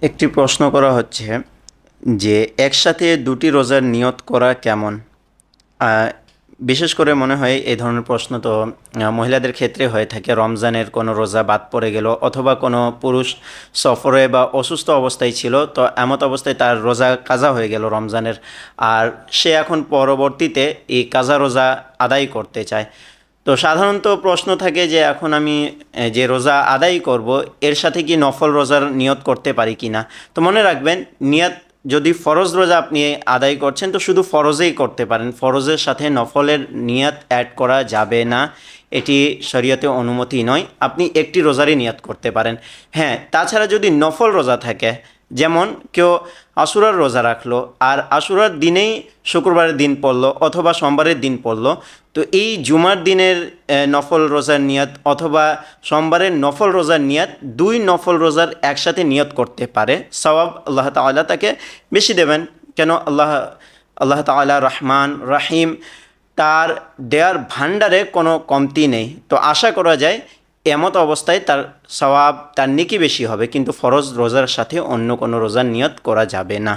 একটি প্রশ্ন করা হচ্ছে যে একসাথে দুটি রোজার নিয়ত করা কেমন। আহ, বিশেষ করে মনে হয় এই ধরনের প্রশ্ন তো মহিলাদের ক্ষেত্রে হয়ে থাকে। রমজানের কোনো রোজা বাদ পড়ে গেল, অথবা কোনো পুরুষ সফরে বা অসুস্থ অবস্থায় ছিল, তো এমত অবস্থায় তার রোজা কাজা হয়ে গেল রমজানের, আর সে এখন পরবর্তীতে এই কাজা রোজা আদায় করতে চায়। তো সাধারণত প্রশ্ন থাকে যে এখন আমি যে রোজা আদায় করব এর সাথে কি নফল রোজার নিয়ত করতে পারি কি না। তো মনে রাখবেন, নিয়ত যদি ফরজ রোজা আপনি আদায় করছেন তো শুধু ফরজেই করতে পারেন, ফরজের সাথে নফলের নিয়ত অ্যাড করা যাবে না, এটি শরীয়তে অনুমতি নয়। আপনি একটি রোজারই নিয়ত করতে পারেন। হ্যাঁ, তাছাড়া যদি নফল রোজা থাকে, যেমন কেউ আশুরার রোজা রাখলো আর আশুরার দিনেই শুক্রবারের দিন পড়লো অথবা সোমবারের দিন পড়লো, তো এই জুমার দিনের নফল রোজার নিয়ত অথবা সোমবারের নফল রোজার নিয়ত, দুই নফল রোজার একসাথে নিয়ত করতে পারে। সওয়াব আল্লাহ তাআলা তাকে বেশি দেবেন। কেন? আল্লাহ তাআলা রহমান রাহিম, তার দেয়ার ভাণ্ডারে কোনো কমতি নেই। তো আশা করা যায় এমত অবস্থায় তার সওয়াব, তার নেকি বেশি হবে, কিন্তু ফরজ রোজার সাথে অন্য কোনো রোজার নিয়ত করা যাবে না।